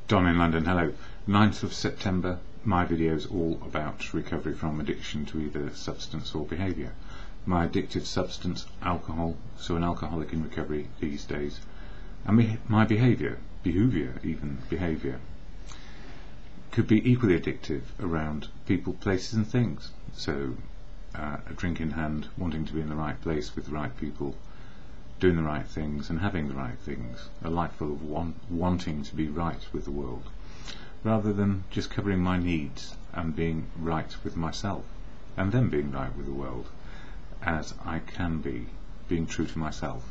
Don in London, hello. 9th of September, my video is all about recovery from addiction to either substance or behaviour. My addictive substance, alcohol, so an alcoholic in recovery these days, and my behaviour could be equally addictive around people, places and things. So a drink in hand, wanting to be in the right place with the right people, doing the right things and having the right things, a life full of wanting to be right with the world, rather than just covering my needs and being right with myself, and then being right with the world, as I can be, being true to myself.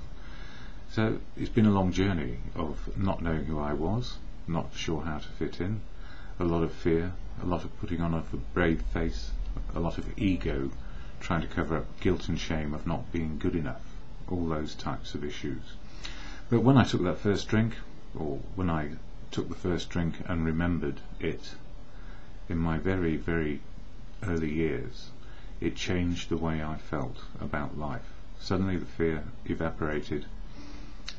So it's been a long journey of not knowing who I was, not sure how to fit in, a lot of fear, a lot of putting on of a brave face, a lot of ego, trying to cover up guilt and shame of not being good enough, all those types of issues. But when I took that first drink, or when I took the first drink and remembered it in my very, very early years, it changed the way I felt about life. Suddenly the fear evaporated,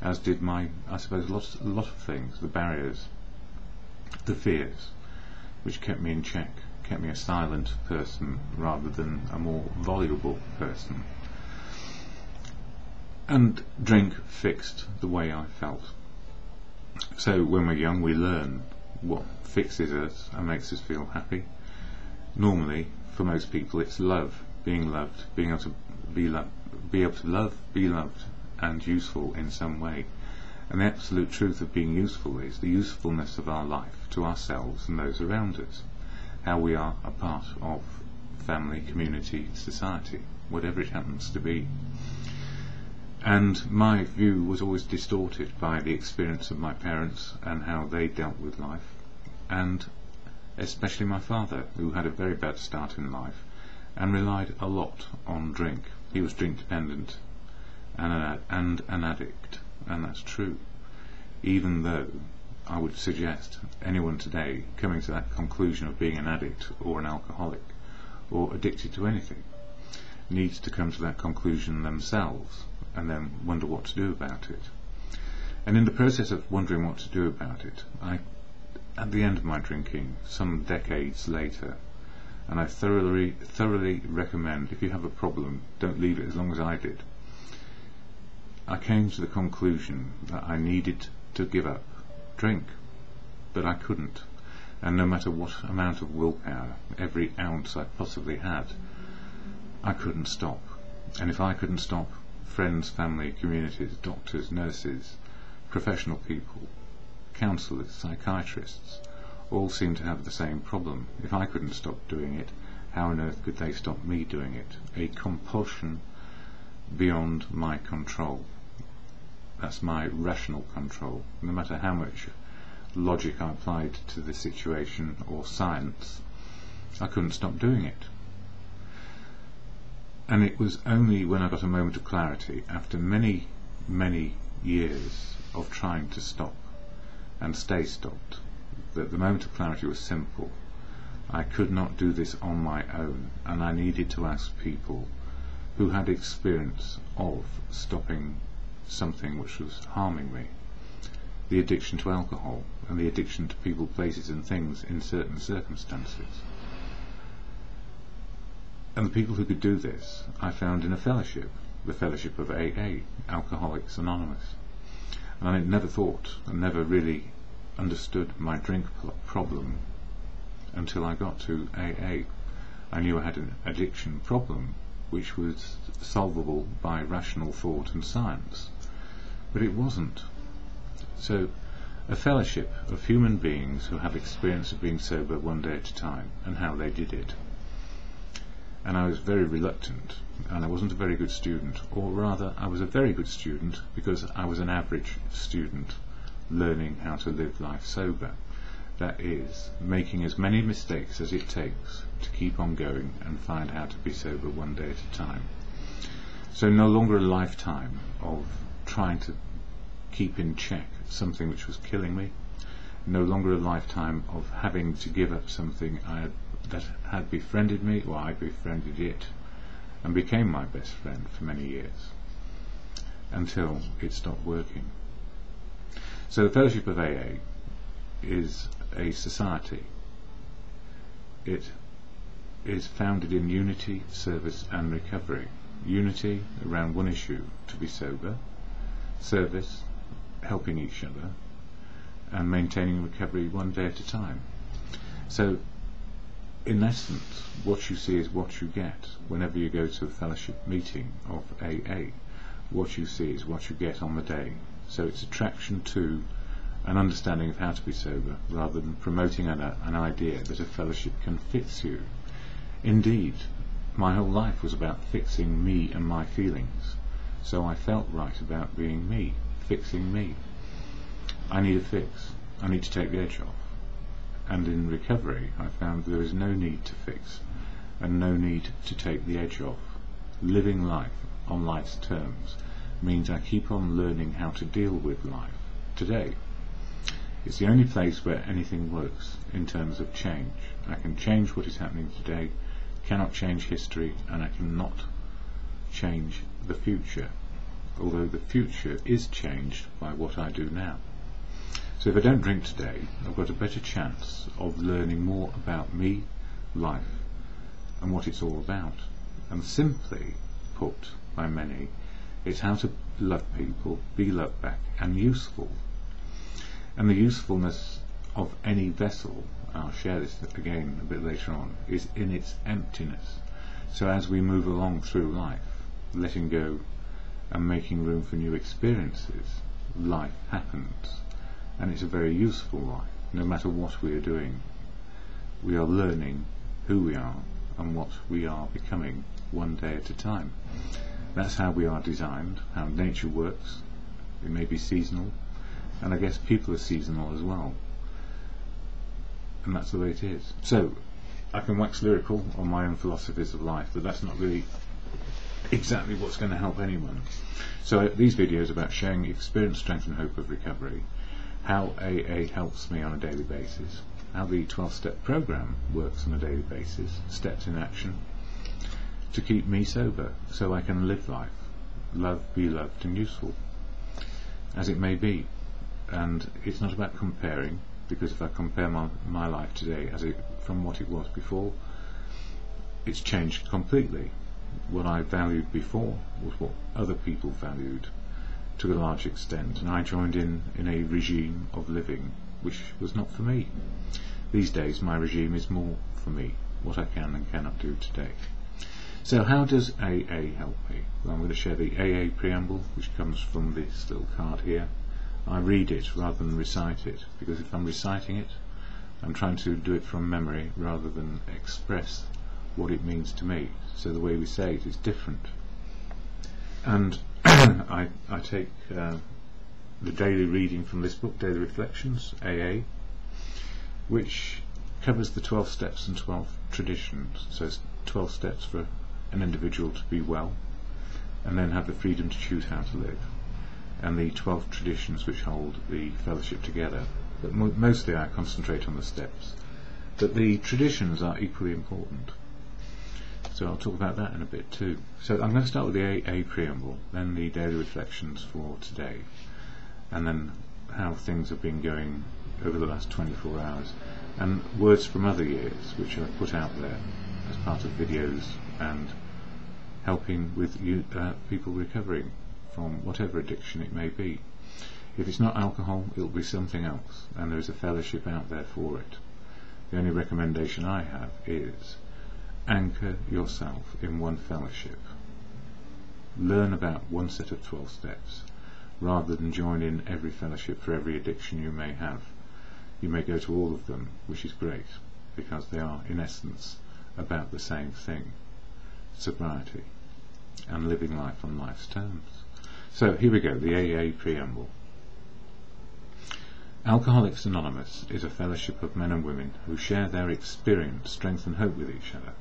as did a lot of things, the barriers, the fears, which kept me in check, kept me a silent person rather than a more voluble person. And drink fixed the way I felt. So when we're young, we learn what fixes us and makes us feel happy. Normally, for most people, it's love, being loved, being able to be loved and useful in some way. And the absolute truth of being useful is the usefulness of our life to ourselves and those around us, how we are a part of family, community, society, whatever it happens to be. And my view was always distorted by the experience of my parents and how they dealt with life, and especially my father, who had a very bad start in life and relied a lot on drink. He was drink dependent and an addict, and that's true, even though I would suggest anyone today coming to that conclusion of being an addict or an alcoholic or addicted to anything needs to come to that conclusion themselves and then wonder what to do about it. And in the process of wondering what to do about it, at the end of my drinking, some decades later, and I thoroughly recommend, if you have a problem, don't leave it as long as I did, I came to the conclusion that I needed to give up drink, but I couldn't. And no matter what amount of willpower, every ounce I possibly had, I couldn't stop. And if I couldn't stop, friends, family, communities, doctors, nurses, professional people, counsellors, psychiatrists, all seem to have the same problem. If I couldn't stop doing it, how on earth could they stop me doing it? A compulsion beyond my control. That's my rational control. No matter how much logic I applied to the situation or science, I couldn't stop doing it. And it was only when I got a moment of clarity, after many, many years of trying to stop and stay stopped, that the moment of clarity was simple. I could not do this on my own, and I needed to ask people who had experience of stopping something which was harming me, the addiction to alcohol and the addiction to people, places and things in certain circumstances. And the people who could do this I found in a fellowship, the fellowship of AA, Alcoholics Anonymous. And I never thought and never really understood my drink problem until I got to AA. I knew I had an addiction problem which was solvable by rational thought and science, but it wasn't. So a fellowship of human beings who have experience of being sober one day at a time and how they did it. And I was very reluctant, and I wasn't a very good student, or rather I was a very good student because I was an average student learning how to live life sober. That is, making as many mistakes as it takes to keep on going and find how to be sober one day at a time. So no longer a lifetime of trying to keep in check something which was killing me, no longer a lifetime of having to give up something that had befriended me, or I befriended it, and became my best friend for many years, until it stopped working. So the Fellowship of AA is a society. It is founded in unity, service and recovery. Unity around one issue, to be sober, service, helping each other, and maintaining recovery one day at a time. So in essence, what you see is what you get. Whenever you go to a fellowship meeting of AA, what you see is what you get on the day. So it's attraction to an understanding of how to be sober, rather than promoting an idea that a fellowship can fix you. Indeed, my whole life was about fixing me and my feelings. So I felt right about being me, fixing me. I need a fix. I need to take the edge off. And in recovery, I found there is no need to fix and no need to take the edge off. Living life on life's terms means I keep on learning how to deal with life today. It's the only place where anything works in terms of change. I can change what is happening today, cannot change history, and I cannot change the future, although the future is changed by what I do now. So if I don't drink today, I've got a better chance of learning more about me, life, and what it's all about. And simply put by many, it's how to love people, be loved back, and useful. And the usefulness of any vessel, I'll share this again a bit later on, is in its emptiness. So as we move along through life, letting go and making room for new experiences, life happens. And it's a very useful life. No matter what we are doing, we are learning who we are and what we are becoming one day at a time. That's how we are designed, how nature works. It may be seasonal, and I guess people are seasonal as well. And that's the way it is. So, I can wax lyrical on my own philosophies of life, but that's not really exactly what's going to help anyone. So these videos are about sharing experience, strength and hope of recovery, how AA helps me on a daily basis, how the 12-step program works on a daily basis, steps in action to keep me sober so I can live life, love, be loved and useful, as it may be. And it's not about comparing, because if I compare my life today from what it was before, it's changed completely. What I valued before was what other people valued to a large extent, and I joined in a regime of living which was not for me. These days my regime is more for me, what I can and cannot do today. So how does AA help me? Well, I'm going to share the AA preamble, which comes from this little card here. I read it rather than recite it, because if I'm reciting it, I'm trying to do it from memory rather than express what it means to me. So the way we say it is different. And I take the daily reading from this book, Daily Reflections, AA, which covers the 12 steps and 12 traditions. So it's 12 steps for an individual to be well, and then have the freedom to choose how to live, and the 12 traditions which hold the fellowship together. But mostly I concentrate on the steps, but the traditions are equally important. So I'll talk about that in a bit too. So I'm going to start with the AA preamble, then the daily reflections for today, and then how things have been going over the last 24 hours, and words from other years which I've put out there as part of videos and helping with people recovering from whatever addiction it may be. If it's not alcohol, it'll be something else, and there is a fellowship out there for it. The only recommendation I have is anchor yourself in one fellowship. Learn about one set of 12 steps, rather than join in every fellowship for every addiction you may have. You may go to all of them, which is great, because they are in essence about the same thing: sobriety and living life on life's terms. So here we go, the AA preamble. Alcoholics Anonymous is a fellowship of men and women who share their experience, strength and hope with each other,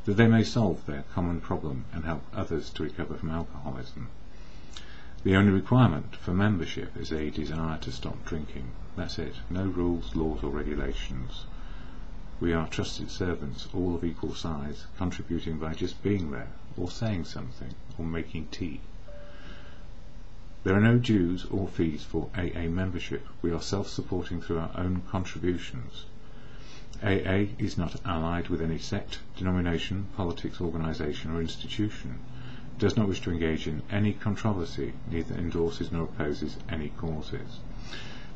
that they may solve their common problem and help others to recover from alcoholism. The only requirement for membership is a desire to stop drinking. That's it. No rules, laws or regulations. We are trusted servants, all of equal size, contributing by just being there, or saying something, or making tea. There are no dues or fees for AA membership. We are self-supporting through our own contributions. AA is not allied with any sect, denomination, politics, organisation or institution. It does not wish to engage in any controversy, neither endorses nor opposes any causes.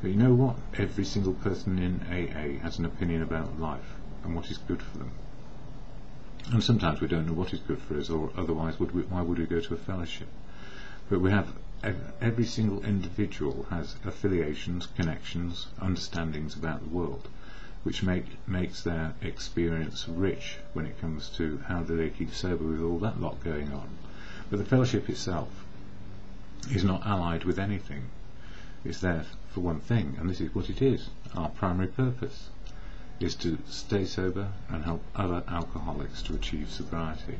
But you know what? Every single person in AA has an opinion about life and what is good for them. And sometimes we don't know what is good for us, or otherwise why would we go to a fellowship? But we have, every single individual has affiliations, connections, understandings about the world, which makes their experience rich when it comes to how do they keep sober with all that lot going on. But the fellowship itself is not allied with anything. It's there for one thing, and this is what it is. Our primary purpose is to stay sober and help other alcoholics to achieve sobriety.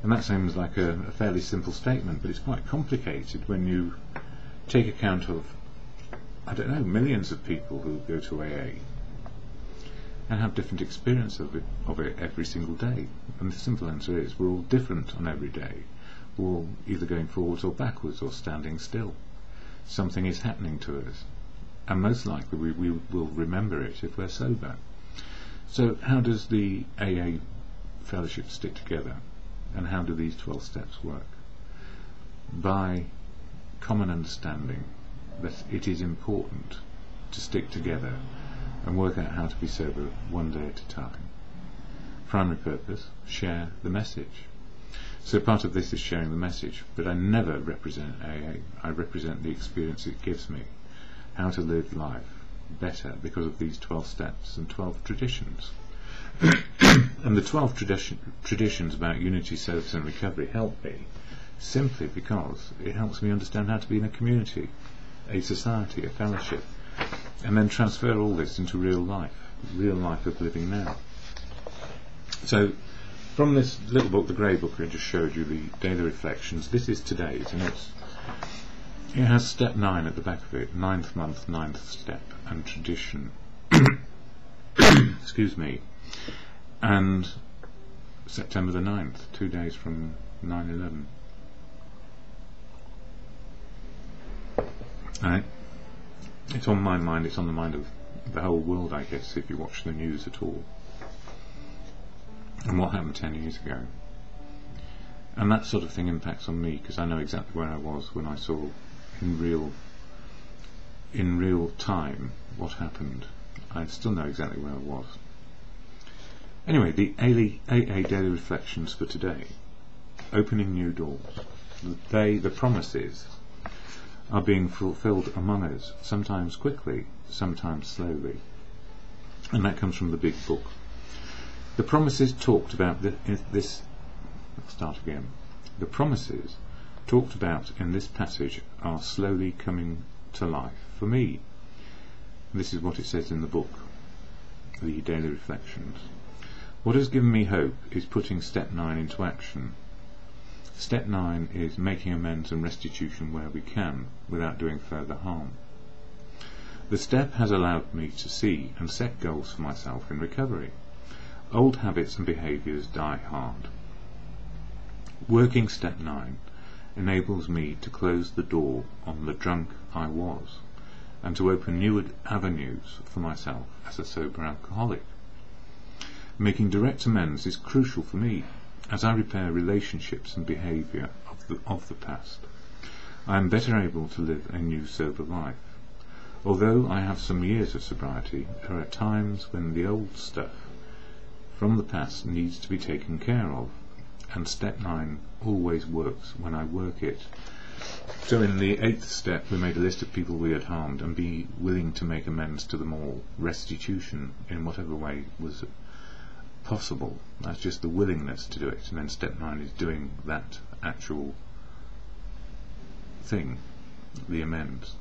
And that seems like a fairly simple statement, but it's quite complicated when you take account of, I don't know, millions of people who go to AA and have different experience of it every single day. And the simple answer is we're all different on every day. We're all either going forwards or backwards or standing still. Something is happening to us, and most likely we will remember it if we're sober. So how does the AA fellowship stick together, and how do these 12 steps work? By common understanding that it is important to stick together and work out how to be sober one day at a time. Primary purpose, share the message. So part of this is sharing the message, but I never represent AA. I represent the experience it gives me, how to live life better because of these 12 steps and 12 traditions. And the 12 traditions about unity, service and recovery help me simply because it helps me understand how to be in a community, a society, a fellowship, and then transfer all this into real life of living now. So from this little book, the grey book I just showed you, the daily reflections, this is today's, and it has step 9 at the back of it, 9th month, 9th step, and tradition. Excuse me. And September the 9th, 2 days from 9/11. Right? It's on my mind, it's on the mind of the whole world, I guess, if you watch the news at all. And what happened 10 years ago. And that sort of thing impacts on me, because I know exactly where I was when I saw in real time what happened. I still know exactly where I was. Anyway, the AA daily reflections for today. Opening new doors. The promises are being fulfilled among us, sometimes quickly, sometimes slowly. And that comes from the big book. The promises talked about this. Let's start again. The promises talked about in this passage are slowly coming to life for me. This is what it says in the book, the daily reflections. What has given me hope is putting step 9 into action. Step 9 is making amends and restitution where we can, without doing further harm. The step has allowed me to see and set goals for myself in recovery. Old habits and behaviours die hard. Working step 9 enables me to close the door on the drunk I was, and to open new avenues for myself as a sober alcoholic. Making direct amends is crucial for me, as I repair relationships and behaviour of the past. I am better able to live a new sober life. Although I have some years of sobriety, there are times when the old stuff from the past needs to be taken care of, and step 9 always works when I work it. So in the 8th step we made a list of people we had harmed and be willing to make amends to them all, restitution in whatever way was possible. That's just the willingness to do it, and then step 9 is doing that actual thing, the amends,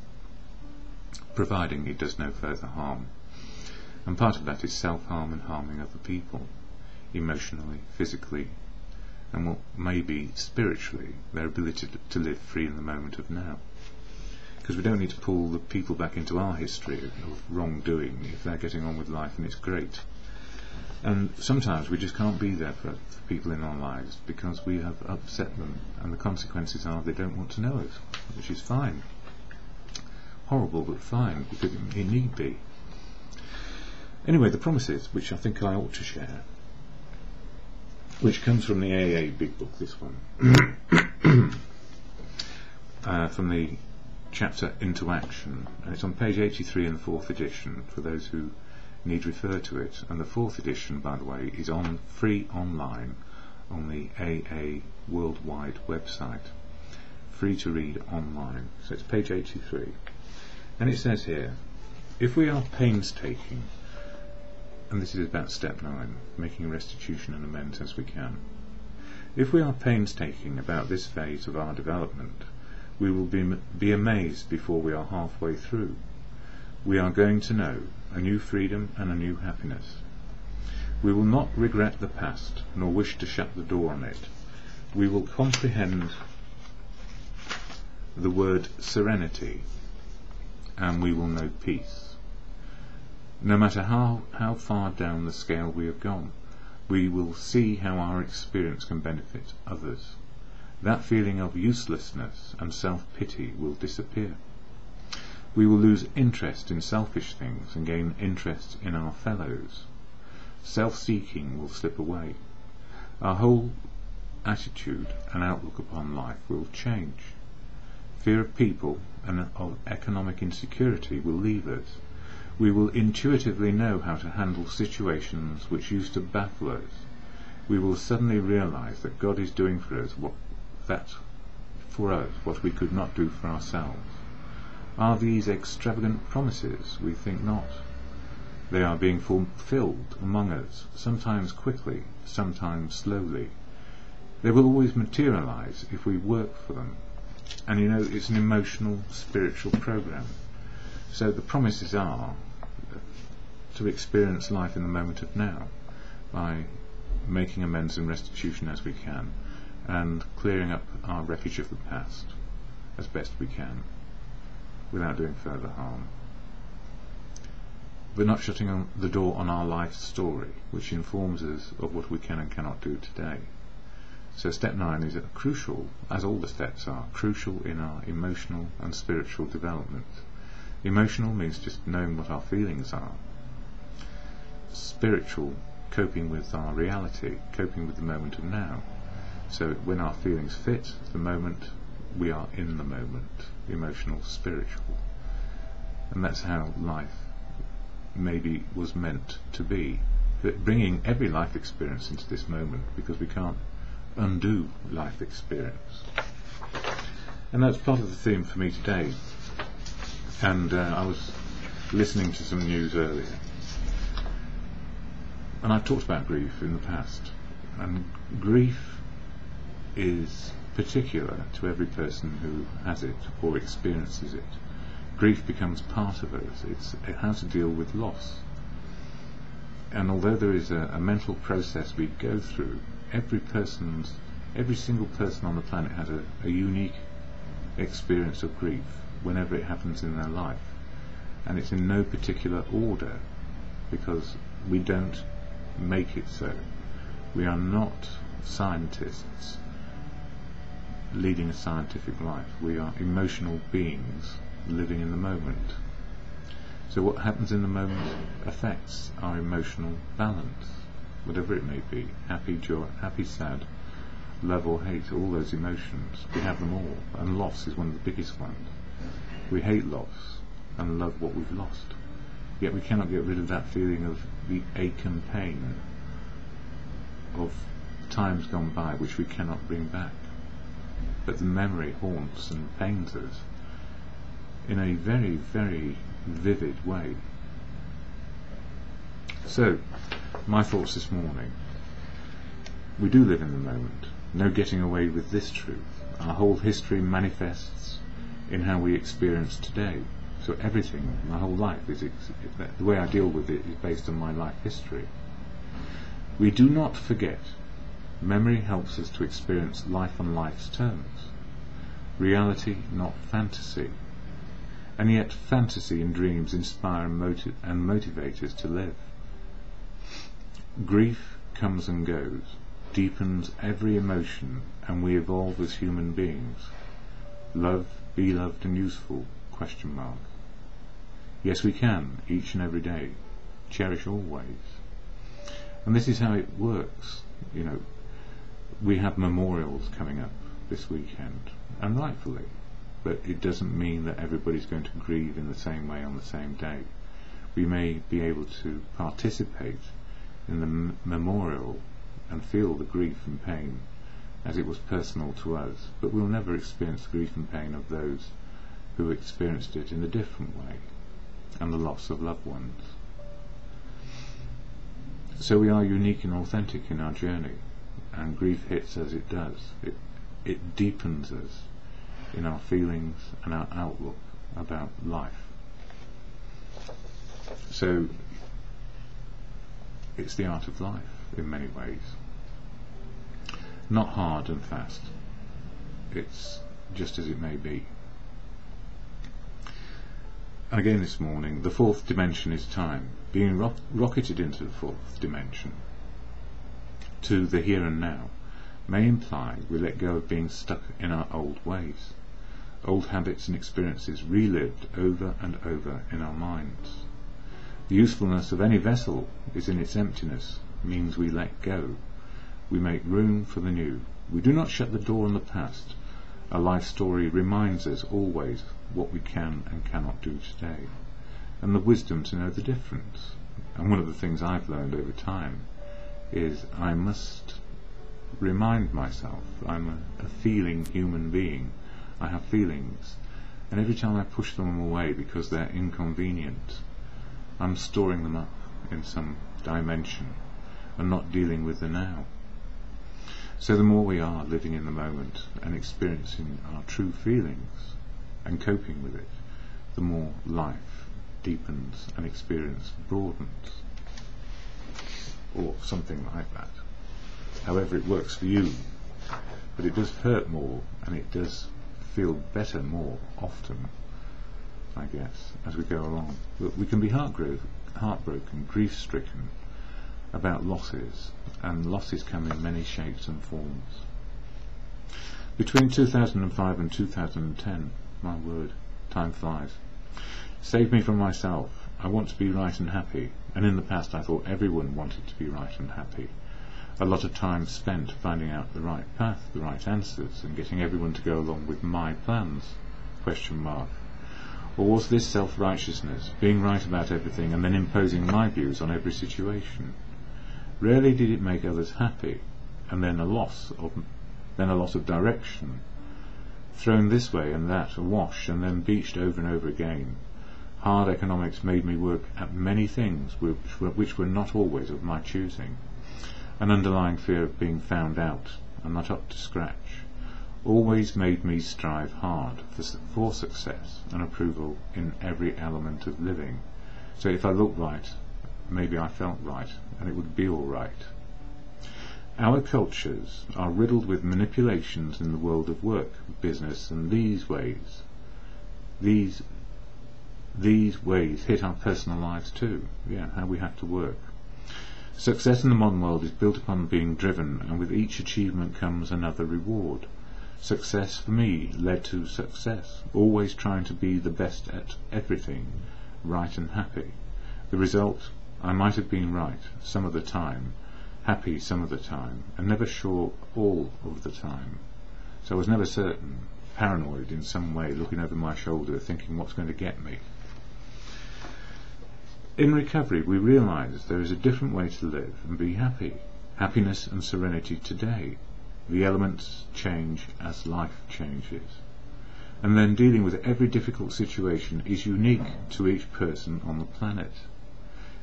providing it does no further harm. And part of that is self-harm and harming other people, emotionally, physically, and what may be spiritually, their ability to live free in the moment of now. Because we don't need to pull the people back into our history of wrongdoing if they're getting on with life and it's great. And sometimes we just can't be there for people in our lives because we have upset them, and the consequences are they don't want to know us, which is fine. Horrible, but fine, because it need be. Anyway, the promises, which I think I ought to share, which comes from the AA Big Book, this one, from the chapter Into Action, and it's on page 83 in the 4th edition for those who need refer to it. And the 4th edition, by the way, is on free online on the AA worldwide website, free to read online. So it's page 83, and it says here, if we are painstaking, and this is about step 9, making restitution and amends as we can. If we are painstaking about this phase of our development, we will be amazed before we are halfway through. We are going to know a new freedom and a new happiness. We will not regret the past, nor wish to shut the door on it. We will comprehend the word serenity, and we will know peace. No matter how far down the scale we have gone, we will see how our experience can benefit others. That feeling of uselessness and self-pity will disappear. We will lose interest in selfish things and gain interest in our fellows. Self-seeking will slip away. Our whole attitude and outlook upon life will change. Fear of people and of economic insecurity will leave us. We will intuitively know how to handle situations which used to baffle us. We will suddenly realize that God is doing for us what we could not do for ourselves. Are these extravagant promises? We think not. They are being fulfilled among us, sometimes quickly, sometimes slowly. They will always materialize if we work for them. And you know, it's an emotional, spiritual program. So the promises are to experience life in the moment of now by making amends and restitution as we can, and clearing up our wreckage of the past as best we can without doing further harm. We're not shutting the door on our life story, which informs us of what we can and cannot do today. So step 9 is crucial, as all the steps are, crucial in our emotional and spiritual development. Emotional means just knowing what our feelings are. Spiritual, coping with our reality, coping with the moment of now. So when our feelings fit the moment, we are in the moment. Emotional, spiritual. And that's how life maybe was meant to be. But bringing every life experience into this moment, because we can't undo life experience. And that's part of the theme for me today. And I was listening to some news earlier, and I've talked about grief in the past, and grief is particular to every person who has it or experiences it. Grief becomes part of us. It's how to deal with loss. And although there is a mental process we go through, every single person on the planet has a unique experience of grief whenever it happens in their life, and it's in no particular order, because we don't make it so. We are not scientists leading a scientific life. We are emotional beings living in the moment. So what happens in the moment affects our emotional balance, whatever it may be: happy, joy, happy, sad, love or hate. All those emotions, we have them all, and loss is one of the biggest ones. We hate loss and love what we've lost, yet we cannot get rid of that feeling of the ache and pain of times gone by which we cannot bring back. But the memory haunts and pains us in a very, very vivid way. So, my thoughts this morning: we do live in the moment, no getting away with this truth. Our whole history manifests in how we experience today. So everything, my whole life, the way I deal with it is based on my life history. We do not forget. Memory helps us to experience life on life's terms. Reality, not fantasy. And yet fantasy and dreams inspire and motivate us to live. Grief comes and goes, deepens every emotion, and we evolve as human beings. Love, be loved and useful, ? Yes, we can, each and every day. Cherish always. And this is how it works. We have memorials coming up this weekend, and rightfully, but it doesn't mean that everybody's going to grieve in the same way on the same day. We may be able to participate in the memorial and feel the grief and pain as it was personal to us, but we'll never experience the grief and pain of those who experienced it in a different way, and the loss of loved ones. So we are unique and authentic in our journey, and grief hits as it does. It deepens us in our feelings and our outlook about life. So it's the art of life in many ways. Not hard and fast. It's just as it may be. Again this morning, the fourth dimension is time. Being rocketed into the fourth dimension, to the here and now, may imply we let go of being stuck in our old ways, old habits and experiences relived over and over in our minds. The usefulness of any vessel is in its emptiness, means we let go. We make room for the new. We do not shut the door on the past. A life story reminds us always what we can and cannot do today, and the wisdom to know the difference. And one of the things I've learned over time is I must remind myself I'm a feeling human being. I have feelings, and every time I push them away because they're inconvenient, I'm storing them up in some dimension and not dealing with the now. So the more we are living in the moment and experiencing our true feelings and coping with it, the more life deepens and experience broadens, or something like that. However it works for you, but it does hurt more, and it does feel better more often, I guess, as we go along. But we can be heartbroken, grief-stricken about losses, and losses come in many shapes and forms. Between 2005 and 2010, my word, time flies. Save me from myself. I want to be right and happy, and in the past I thought everyone wanted to be right and happy. A lot of time spent finding out the right path, the right answers, and getting everyone to go along with my plans, ? Or was this self-righteousness, being right about everything and then imposing my views on every situation? Rarely did it make others happy, and then a loss of direction, thrown this way and that, awash, and then beached over and over again. Hard economics made me work at many things which were not always of my choosing. An underlying fear of being found out and not up to scratch always made me strive hard for success and approval in every element of living. So if I looked right, maybe I felt right, and it would be all right. Our cultures are riddled with manipulations in the world of work, business, and these ways hit our personal lives too. How we have to work. Success in the modern world is built upon being driven, and with each achievement comes another reward. Success for me led to success, always trying to be the best at everything, right and happy. The result, I might have been right some of the time, happy some of the time, and never sure all of the time. So I was never certain, paranoid in some way, looking over my shoulder, thinking what's going to get me. In recovery, we realise there is a different way to live and be happy. Happiness and serenity today. The elements change as life changes. And then dealing with every difficult situation is unique to each person on the planet.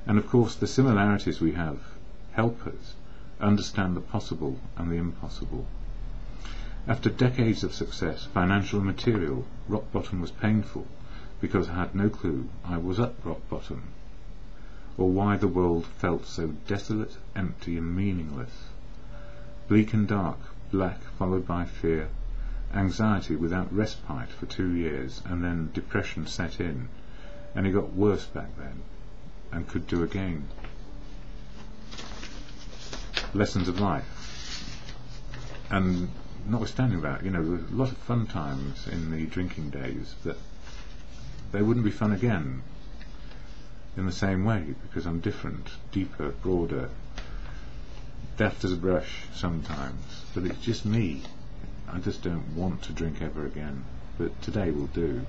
And of course the similarities we have help us understand the possible and the impossible. After decades of success, financial and material, rock bottom was painful because I had no clue I was at rock bottom, or why the world felt so desolate, empty and meaningless. Bleak and dark, black followed by fear, anxiety without respite for 2 years, and then depression set in, and it got worse back then, and could do again. lessons of life. And notwithstanding that, there were a lot of fun times in the drinking days that they wouldn't be fun again in the same way, because I'm different, deeper, broader, deft as a brush sometimes, but it's just me. I just don't want to drink ever again, but today will do.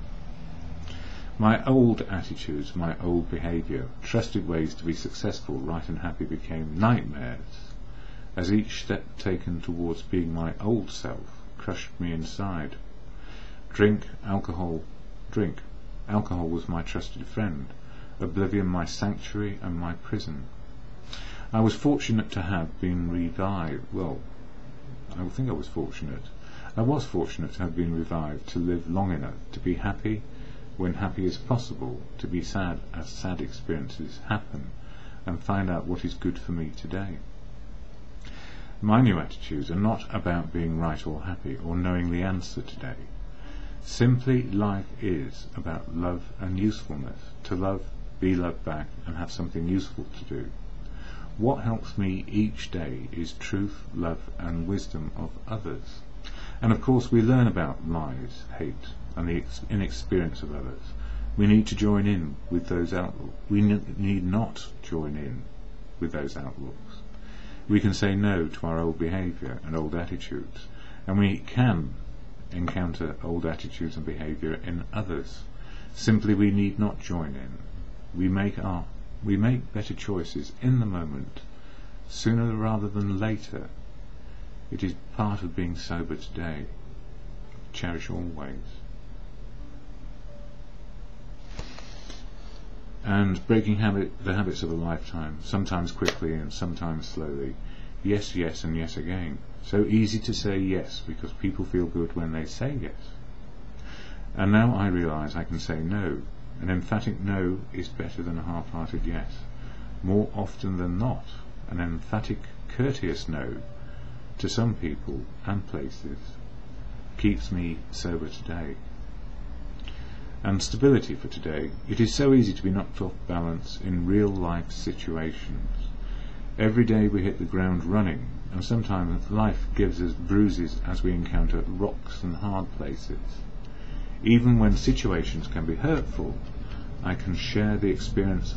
My old attitudes, my old behaviour, trusted ways to be successful, right and happy became nightmares, as each step taken towards being my old self crushed me inside. Drink. Alcohol was my trusted friend, oblivion my sanctuary and my prison. I was fortunate to have been revived. Well, I think I was fortunate. I was fortunate to have been revived, to live long enough to be happy when happy is possible, to be sad as sad experiences happen, and find out what is good for me today. My new attitudes are not about being right or happy, or knowing the answer today. Simply, life is about love and usefulness, to love, be loved back, and have something useful to do. What helps me each day is truth, love, and wisdom of others. And of course we learn about lies, hate, and the inexperience of others. We need to join in with those outlooks. We need not join in with those outlooks. We can say no to our old behaviour and old attitudes, and we can encounter old attitudes and behaviour in others. Simply we need not join in. We make better choices in the moment, sooner rather than later. It is part of being sober today. Cherish always. And breaking the habits of a lifetime, sometimes quickly and sometimes slowly. Yes, yes, and yes again. So easy to say yes, because people feel good when they say yes. And now I realise I can say no. An emphatic no is better than a half-hearted yes. More often than not, an emphatic, courteous no to some people and places keeps me sober today. And stability for today. It is so easy to be knocked off balance in real life situations. Every day we hit the ground running, and sometimes life gives us bruises as we encounter rocks and hard places. Even when situations can be hurtful, I can share the experience,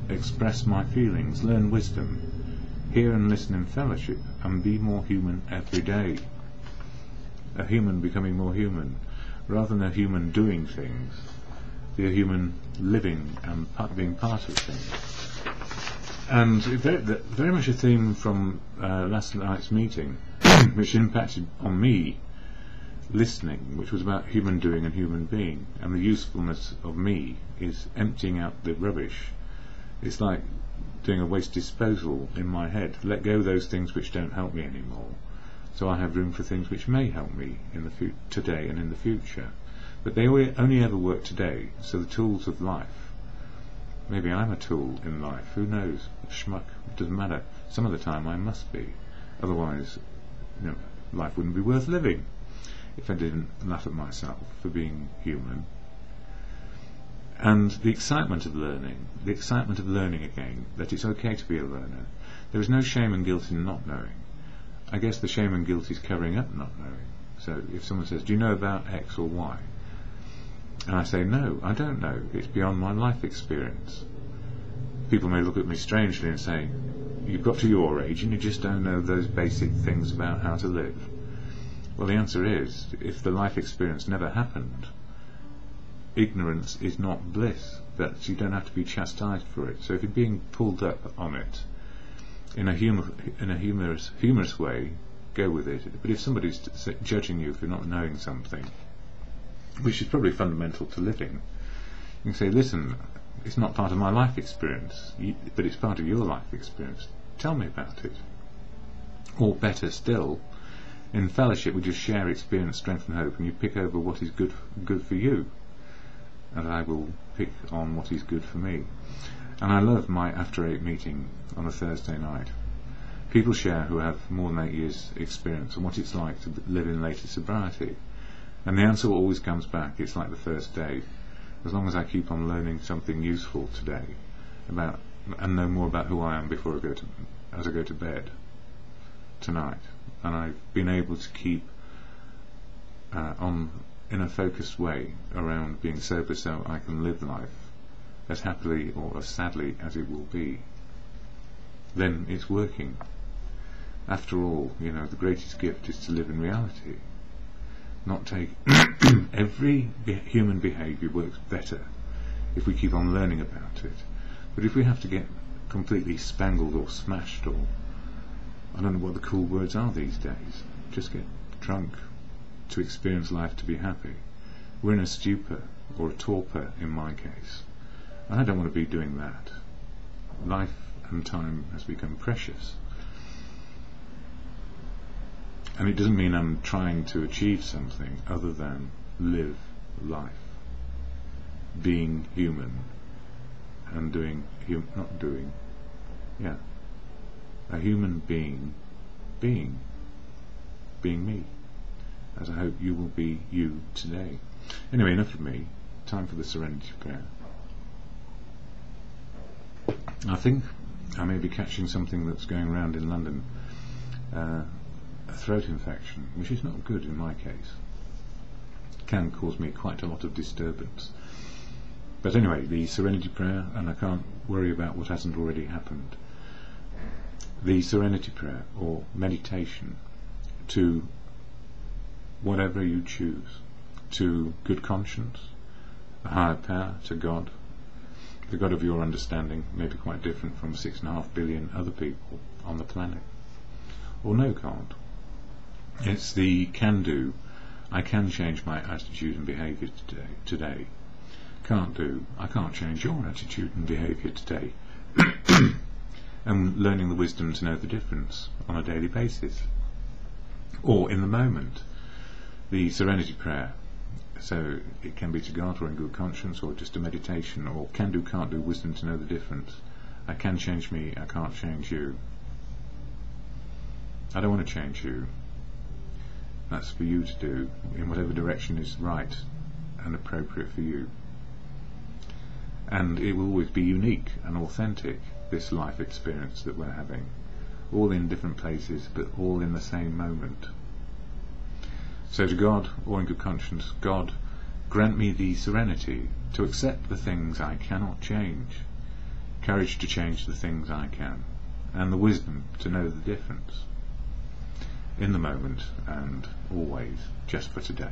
express my feelings, learn wisdom, hear and listen in fellowship, and be more human every day. A human becoming more human, rather than a human doing things, be a human living and being part of things. And very much a theme from last night's meeting, which impacted on me, listening, which was about human doing and human being, and the usefulness of me is emptying out the rubbish. It's like doing a waste disposal in my head. Let go of those things which don't help me anymore, so I have room for things which may help me in the today and in the future. But they only ever work today, so the tools of life, maybe I'm a tool in life, who knows, schmuck, it doesn't matter. Some of the time I must be, otherwise life wouldn't be worth living if I didn't laugh at myself for being human. And the excitement of learning again, that it's okay to be a learner. There is no shame and guilt in not knowing. I guess the shame and guilt is covering up not knowing. So if someone says, do you know about X or Y? And I say, no, I don't know, it's beyond my life experience. People may look at me strangely and say, you've got to your age and you just don't know those basic things about how to live. Well, the answer is, if the life experience never happened, ignorance is not bliss, but you don't have to be chastised for it. So if you're being pulled up on it in a humorous way, go with it. But if somebody's judging you for not knowing something, which is probably fundamental to living, you can say, listen, it's not part of my life experience, but it's part of your life experience. Tell me about it. Or better still, in fellowship we just share experience, strength and hope, and you pick over what is good for you, and I will pick on what is good for me. And I love my after 8 meeting on a Thursday night. People share who have more than 8 years experience and what it's like to live in later sobriety, and the answer always comes back, it's like the first day. As long as I keep on learning something useful today about and know more about who I am before as I go to bed. tonight, and I've been able to keep on in a focused way around being sober so I can live life as happily or as sadly as it will be, then it's working. After all, the greatest gift is to live in reality, not take every human behaviour works better if we keep on learning about it, but if we have to get completely spangled or smashed, or I don't know what the cool words are these days, just get drunk to experience life, to be happy, we're in a stupor or a torpor in my case, and I don't want to be doing that. Life and time has become precious, and it doesn't mean I'm trying to achieve something other than live life, being human and doing a human being me, as I hope you will be you today. Anyway, enough of me. Time for the Serenity Prayer. I think I may be catching something that's going around in London, a throat infection, which is not good in my case. It can cause me quite a lot of disturbance. But anyway, the Serenity Prayer, and I can't worry about what hasn't already happened. The Serenity Prayer, or meditation, to whatever you choose, to good conscience, a higher power, to God. The God of your understanding may be quite different from 6.5 billion other people on the planet. Or no God. It's the can-do. I can change my attitude and behaviour today. Can't do. I can't change your attitude and behaviour today. And learning the wisdom to know the difference on a daily basis. Or in the moment. The Serenity Prayer. So it can be to God or in good conscience, or just a meditation, or can do, can't do, wisdom to know the difference. I can change me, I can't change you. I don't want to change you. That's for you to do in whatever direction is right and appropriate for you. And it will always be unique and authentic, this life experience that we're having, all in different places but all in the same moment. So to God, or in good conscience, God, grant me the serenity to accept the things I cannot change, courage to change the things I can, and the wisdom to know the difference, in the moment and always, just for today.